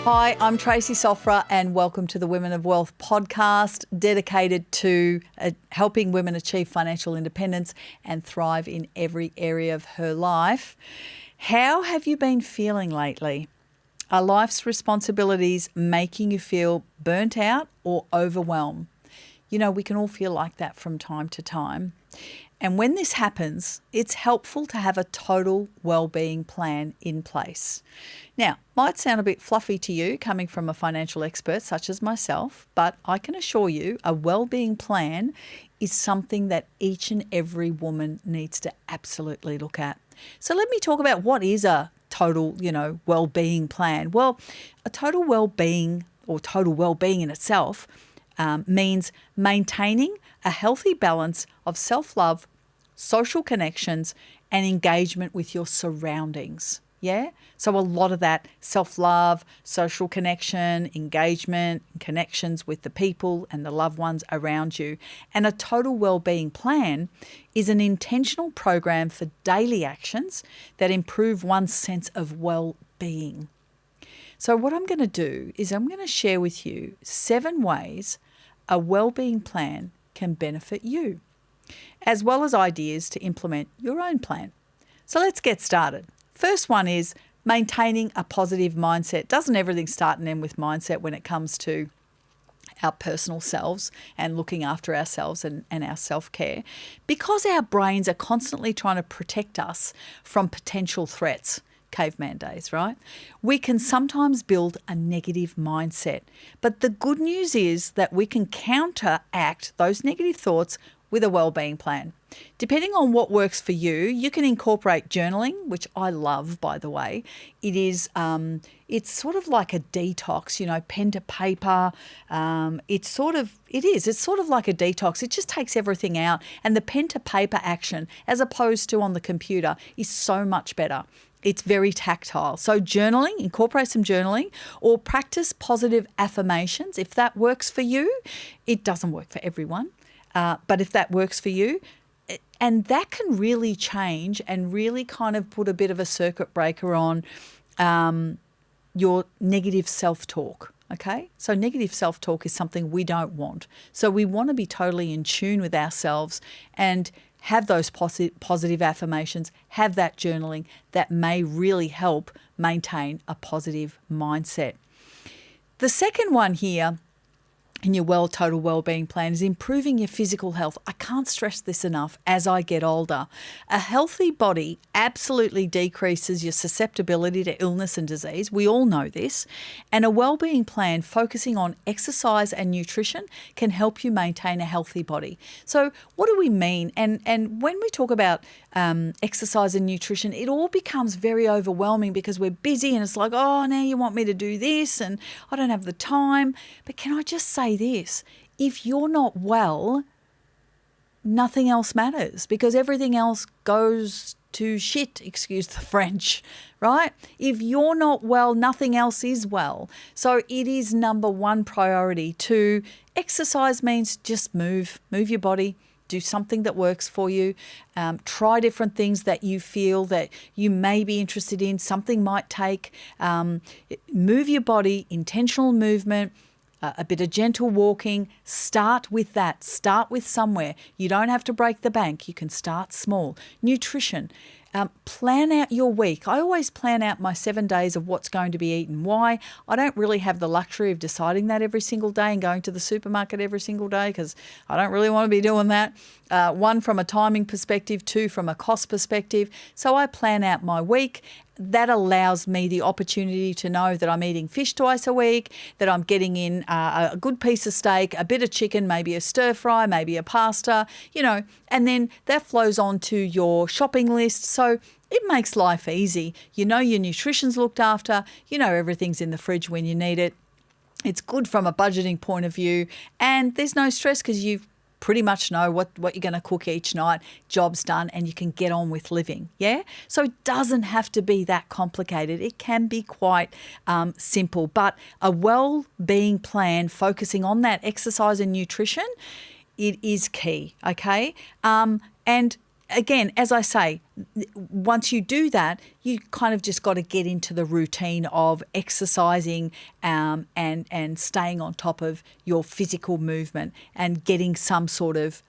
Hi, I'm Tracy Sofra and welcome to the Women of Wealth podcast, dedicated to helping women achieve financial independence and thrive in every area of her life. How have you been feeling lately? Are life's responsibilities making you feel burnt out or overwhelmed? You know, we can all feel like that from time to time. And when this happens, it's helpful to have a total wellbeing plan in place. Now, might sound a bit fluffy to you coming from a financial expert such as myself, but I can assure you a wellbeing plan is something that each and every woman needs to absolutely look at. So let me talk about what is a total, wellbeing plan. Well, a total wellbeing or total wellbeing in itself means maintaining a healthy balance of self-love, social connections, and engagement with your surroundings. Yeah? So a lot of that self-love, social connection, engagement, connections with the people and the loved ones around you. And a total wellbeing plan is an intentional program for daily actions that improve one's sense of well-being. So what I'm going to do is I'm going to share with you 7 ways a wellbeing plan can benefit you, as well as ideas to implement your own plan. So let's get started. First one is maintaining a positive mindset. Doesn't everything start and end with mindset when it comes to our personal selves and looking after ourselves and our self-care? Because our brains are constantly trying to protect us from potential threats. Caveman days, right? We can sometimes build a negative mindset. But the good news is that we can counteract those negative thoughts with a wellbeing plan. Depending on what works for you, you can incorporate journaling, which I love, by the way. It's sort of like a detox, pen to paper. It's sort of like a detox. It just takes everything out. And the pen to paper action, as opposed to on the computer, is so much better. It's very tactile. So journaling, incorporate some journaling, or practice positive affirmations. If that works for you, it doesn't work for everyone. But if that works for you, and that can really change and really kind of put a bit of a circuit breaker on your negative self-talk. Okay, so negative self-talk is something we don't want. So we want to be totally in tune with ourselves and have those positive affirmations, have that journaling that may really help maintain a positive mindset. The second one here in your total wellbeing plan is improving your physical health. I can't stress this enough as I get older. A healthy body absolutely decreases your susceptibility to illness and disease. We all know this. And a wellbeing plan focusing on exercise and nutrition can help you maintain a healthy body. So what do we mean? And when we talk about exercise and nutrition, it all becomes very overwhelming because we're busy and it's like, oh, now you want me to do this and I don't have the time. But can I just say this? If you're not well, nothing else matters because everything else goes to shit, excuse the French, right? If you're not well, nothing else is well. So it is number one priority to exercise. Means just move your body. Do something that works for you. Try different things that you feel that you may be interested in. Something might take. Move your body, intentional movement, a bit of gentle walking. Start with that. Start with somewhere. You don't have to break the bank. You can start small. Nutrition. Plan out your week. I always plan out my 7 days of what's going to be eaten. Why? I don't really have the luxury of deciding that every single day and going to the supermarket every single day because I don't really want to be doing that. 1, from a timing perspective, 2, from a cost perspective. So I plan out my week. That allows me the opportunity to know that I'm eating fish twice a week, that I'm getting in a good piece of steak, a bit of chicken, maybe a stir fry, maybe a pasta, and then that flows on to your shopping list. So it makes life easy. You know your nutrition's looked after, everything's in the fridge when you need it. It's good from a budgeting point of view, and there's no stress because you've pretty much know what you're going to cook each night, job's done, and you can get on with living, yeah? So it doesn't have to be that complicated. It can be quite simple, but a well-being plan focusing on that exercise and nutrition, it is key, okay? And again, as I say, once you do that, you kind of just got to get into the routine of exercising and staying on top of your physical movement and getting some sort of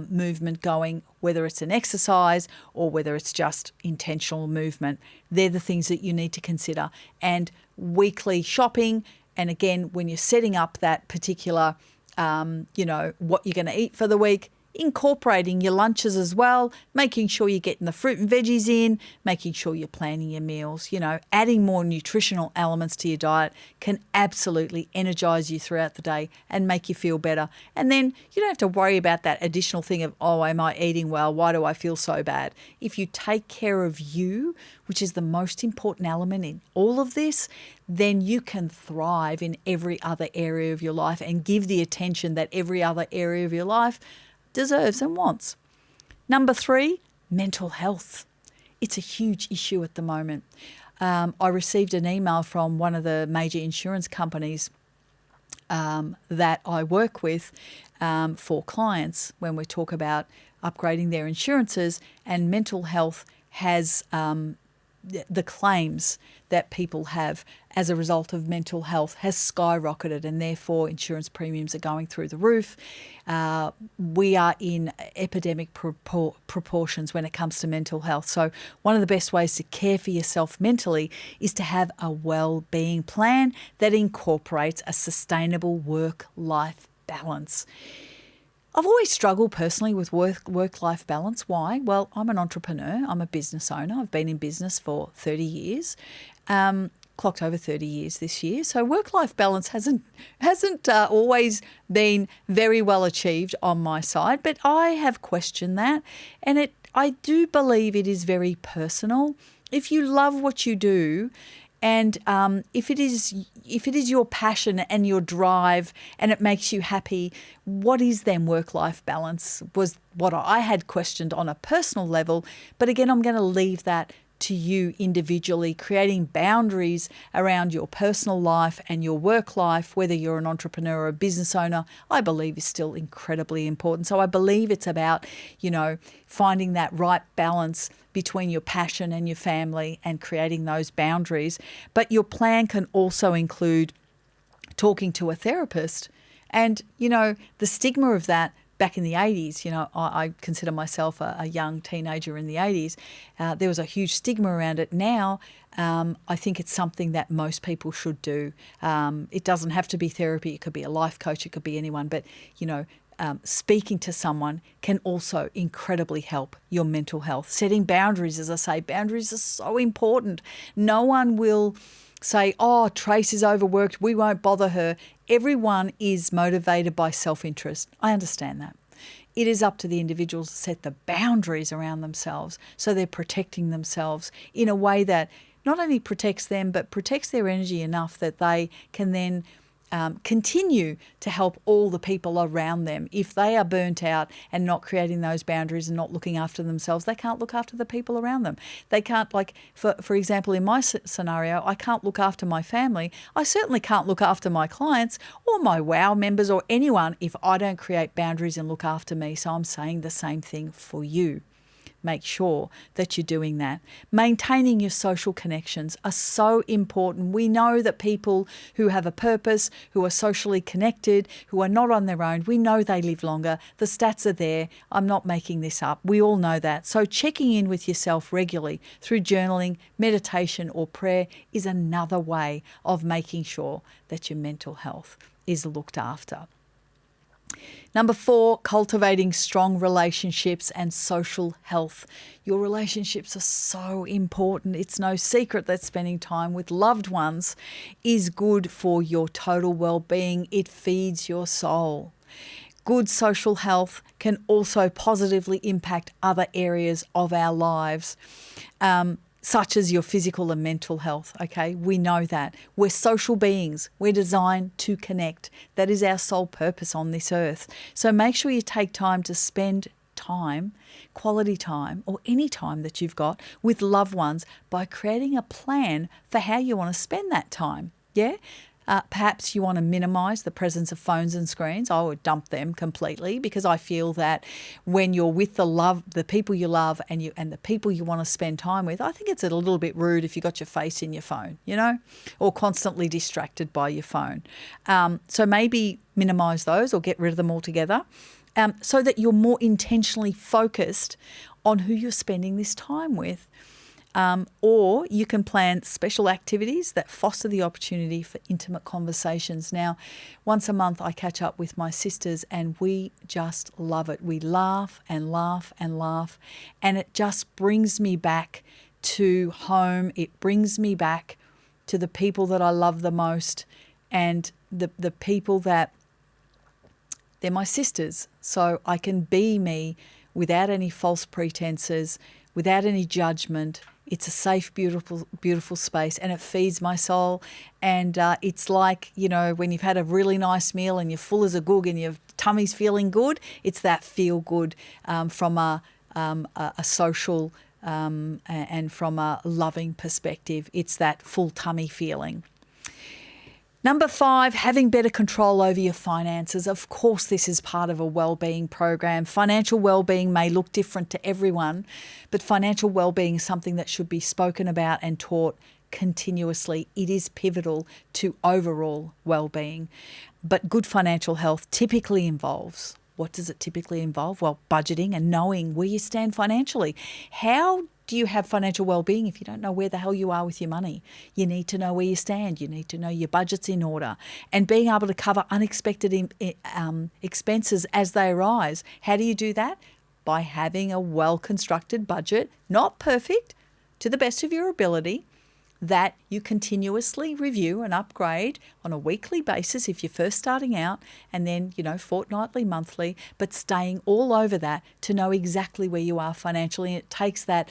movement going, whether it's an exercise or whether it's just intentional movement. They're the things that you need to consider. And weekly shopping, and again, when you're setting up that particular, what you're going to eat for the week, incorporating your lunches as well, making sure you're getting the fruit and veggies in, making sure you're planning your meals, adding more nutritional elements to your diet can absolutely energize you throughout the day and make you feel better. And then you don't have to worry about that additional thing of, oh, am I eating well? Why do I feel so bad? If you take care of you, which is the most important element in all of this, then you can thrive in every other area of your life and give the attention that every other area of your life deserves and wants. Number 3, mental health. It's a huge issue at the moment. I received an email from one of the major insurance companies that I work with for clients when we talk about upgrading their insurances, and mental health has the claims that people have as a result of mental health has skyrocketed, and therefore insurance premiums are going through the roof. We are in epidemic proportions when it comes to mental health. So one of the best ways to care for yourself mentally is to have a well-being plan that incorporates a sustainable work-life balance. I've always struggled personally with work-life balance. Why? Well, I'm an entrepreneur. I'm a business owner. I've been in business for 30 years, clocked over 30 years this year. So work-life balance hasn't always been very well achieved on my side, but I have questioned that, and I do believe it is very personal. If you love what you do, and if it is your passion and your drive and it makes you happy, what is then work-life balance was what I had questioned on a personal level. But again, I'm going to leave that to you individually. Creating boundaries around your personal life and your work life, whether you're an entrepreneur or a business owner, I believe is still incredibly important. So I believe it's about, finding that right balance between your passion and your family and creating those boundaries. But your plan can also include talking to a therapist. And, the stigma of that back in the 80s, I consider myself a young teenager in the 80s. There was a huge stigma around it. Now, I think it's something that most people should do. It doesn't have to be therapy. It could be a life coach. It could be anyone. But, speaking to someone can also incredibly help your mental health. Setting boundaries, as I say, boundaries are so important. No one will say, oh, Trace is overworked, we won't bother her. Everyone is motivated by self-interest. I understand that. It is up to the individuals to set the boundaries around themselves so they're protecting themselves in a way that not only protects them but protects their energy enough that they can then continue to help all the people around them. If they are burnt out and not creating those boundaries and not looking after themselves, they can't look after the people around them. They can't, for example, in my scenario, I can't look after my family. I certainly can't look after my clients or my WOW members or anyone if I don't create boundaries and look after me. So I'm saying the same thing for you. Make sure that you're doing that. Maintaining your social connections are so important. We know that people who have a purpose, who are socially connected, who are not on their own, we know they live longer. The stats are there. I'm not making this up. We all know that. So checking in with yourself regularly through journaling, meditation, or prayer is another way of making sure that your mental health is looked after. Number 4, cultivating strong relationships and social health. Your relationships are so important. It's no secret that spending time with loved ones is good for your total well-being. It feeds your soul. Good social health can also positively impact other areas of our lives. Such as your physical and mental health, okay? We know that. We're social beings. We're designed to connect. That is our sole purpose on this earth. So make sure you take time to spend time, quality time, or any time that you've got with loved ones by creating a plan for how you want to spend that time, yeah? Perhaps you want to minimize the presence of phones and screens. I would dump them completely, because I feel that when you're with the people you love and the people you want to spend time with, I think it's a little bit rude if you got your face in your phone, or constantly distracted by your phone. So maybe minimize those or get rid of them altogether, so that you're more intentionally focused on who you're spending this time with. Or you can plan special activities that foster the opportunity for intimate conversations. Now, once a month I catch up with my sisters and we just love it. We laugh and laugh and laugh, and it just brings me back to home. It brings me back to the people that I love the most, and the people that they're my sisters. So I can be me without any false pretenses, without any judgment. It's a safe, beautiful, beautiful space, and it feeds my soul. And it's like, when you've had a really nice meal and you're full as a goog and your tummy's feeling good, it's that feel good from a social and from a loving perspective. It's that full tummy feeling. Number 5, having better control over your finances. Of course, this is part of a wellbeing program. Financial wellbeing may look different to everyone, but financial wellbeing is something that should be spoken about and taught continuously. It is pivotal to overall wellbeing. But good financial health typically involves, what does it typically involve? Well, budgeting and knowing where you stand financially. How do you have financial well-being if you don't know where the hell you are with your money? You need to know where you stand. You need to know your budget's in order, and being able to cover unexpected expenses as they arise. How do you do that? By having a well-constructed budget, not perfect, to the best of your ability, that you continuously review and upgrade on a weekly basis if you're first starting out, and then, fortnightly, monthly, but staying all over that to know exactly where you are financially. And it takes that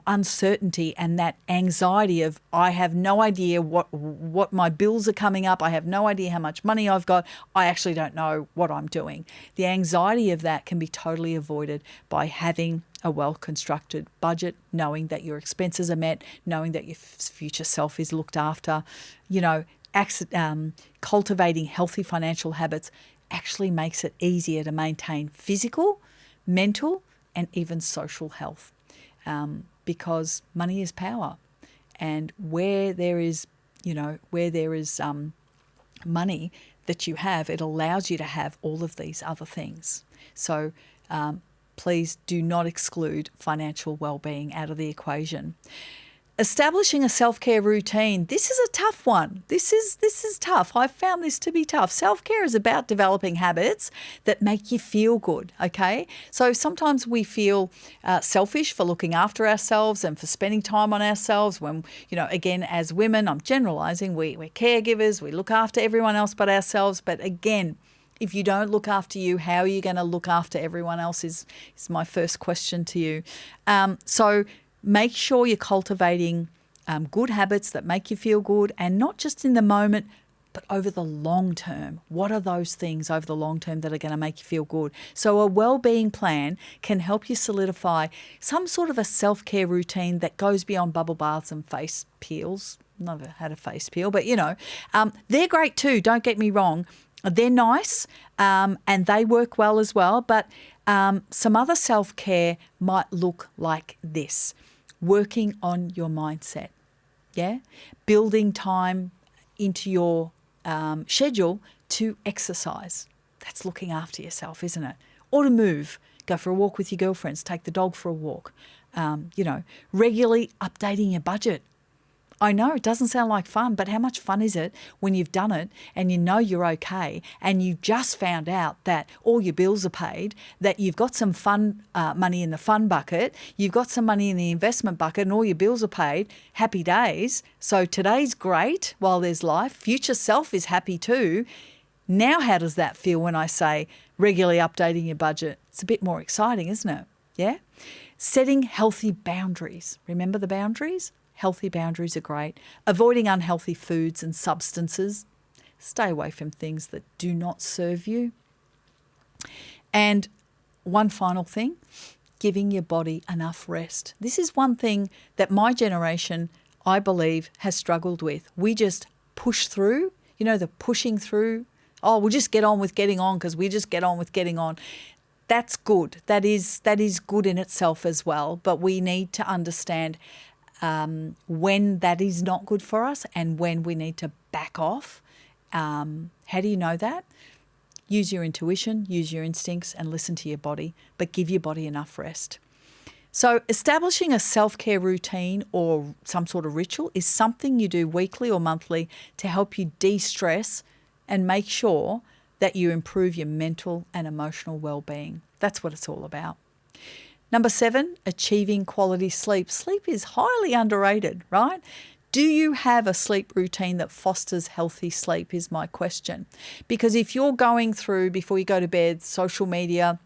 uncertainty and that anxiety of, I have no idea what my bills are coming up. I have no idea how much money I've got. I actually don't know what I'm doing. The anxiety of that can be totally avoided by having a well-constructed budget, knowing that your expenses are met, knowing that your future self is looked after. Cultivating healthy financial habits actually makes it easier to maintain physical, mental, and even social health, because money is power. And where there is money that you have, it allows you to have all of these other things. So please do not exclude financial well-being out of the equation. Establishing a self-care routine. This is a tough one. This is tough. I've found this to be tough. Self-care is about developing habits that make you feel good, okay? So sometimes we feel selfish for looking after ourselves and for spending time on ourselves when, again, as women, I'm generalizing, we're caregivers, we look after everyone else but ourselves. But again, if you don't look after you, how are you going to look after everyone else is my first question to you. So make sure you're cultivating good habits that make you feel good, and not just in the moment, but over the long term. What are those things over the long term that are going to make you feel good? So a well-being plan can help you solidify some sort of a self-care routine that goes beyond bubble baths and face peels. Never had a face peel, but they're great too. Don't get me wrong. They're nice and they work well as well. But some other self-care might look like this. Working on your mindset, building time into your schedule to exercise. That's looking after yourself, isn't it? Or to move, go for a walk with your girlfriends, take the dog for a walk. Regularly updating your budget. I know it doesn't sound like fun, but how much fun is it when you've done it and you know you're okay, and you just found out that all your bills are paid, that you've got some fun money in the fun bucket, you've got some money in the investment bucket, and all your bills are paid. Happy days. So today's great while there's life. Future self is happy too. Now how does that feel when I say regularly updating your budget? It's a bit more exciting, isn't it? Yeah? Setting healthy boundaries. Remember the boundaries? Healthy boundaries are great. Avoiding unhealthy foods and substances. Stay away from things that do not serve you. And one final thing, giving your body enough rest. This is one thing that my generation, I believe, has struggled with. We just push through, the pushing through. Oh, we'll just get on with getting on because we just get on with getting on. That's good. That is good in itself as well. But we need to understand when that is not good for us and when we need to back off. How do you know that? Use your intuition, use your instincts, and listen to your body, but give your body enough rest. So establishing a self-care routine or some sort of ritual is something you do weekly or monthly to help you de-stress and make sure that you improve your mental and emotional well-being. That's what it's all about. Number 7, achieving quality sleep. Sleep is highly underrated, right? Do you have a sleep routine that fosters healthy sleep is my question. Because if you're going through, before you go to bed, social media,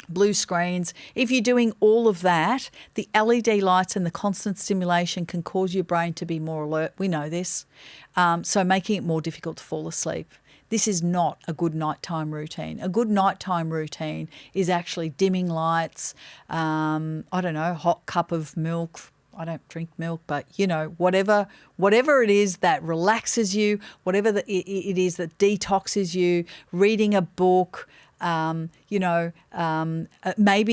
blue screens, if you're doing all of that, the LED lights and the constant stimulation can cause your brain to be more alert. We know this. So making it more difficult to fall asleep. This is not a good nighttime routine. A good nighttime routine is actually dimming lights, hot cup of milk. I don't drink milk, but whatever it is that relaxes you, whatever it is that detoxes you, reading a book, maybe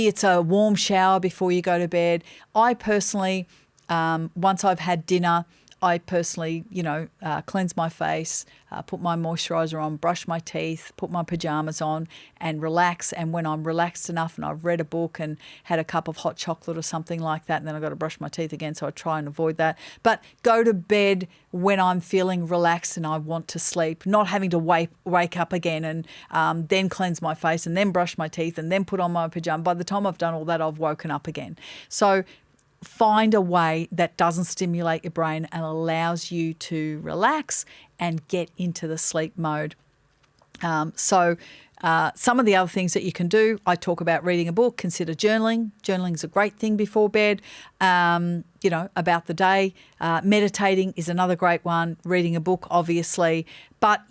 it's a warm shower before you go to bed. I personally, once I've had dinner, cleanse my face, put my moisturiser on, brush my teeth, put my pajamas on and relax. And when I'm relaxed enough and I've read a book and had a cup of hot chocolate or something like that, and then I've got to brush my teeth again, so I try and avoid that. But go to bed when I'm feeling relaxed and I want to sleep, not having to wake up again and then cleanse my face and then brush my teeth and then put on my pajama. By the time I've done all that, I've woken up again. So find a way that doesn't stimulate your brain and allows you to relax and get into the sleep mode. Some of the other things that you can do, I talk about reading a book, consider journaling. Journaling is a great thing before bed, about the day. Meditating is another great one, reading a book, obviously. But,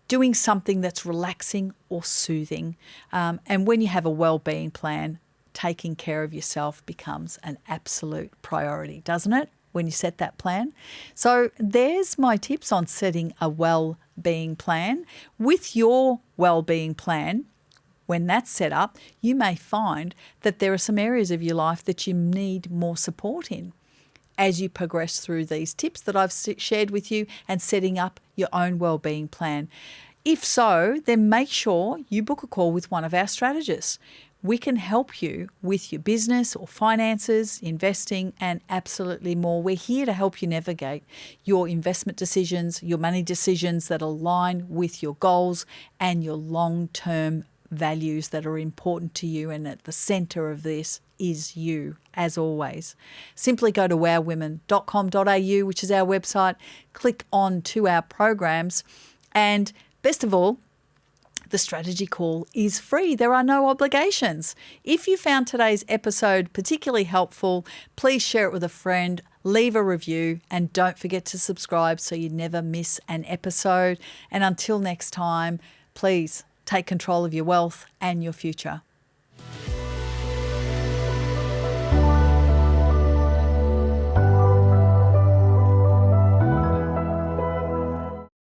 doing something that's relaxing or soothing. And when you have a wellbeing plan, taking care of yourself becomes an absolute priority, doesn't it, when you set that plan? So there's my tips on setting a well-being plan. With your well-being plan, when that's set up, you may find that there are some areas of your life that you need more support in as you progress through these tips that I've shared with you and setting up your own well-being plan. If so, then make sure you book a call with one of our strategists. We can help you with your business or finances, investing, and absolutely more. We're here to help you navigate your investment decisions, your money decisions that align with your goals and your long-term values that are important to you. And at the center of this is you, as always. Simply go to wowwomen.com.au, which is our website, click on to our programs, and best of all, the strategy call is free. There are no obligations. If you found today's episode particularly helpful, please share it with a friend, leave a review, and don't forget to subscribe so you never miss an episode. And until next time, please take control of your wealth and your future.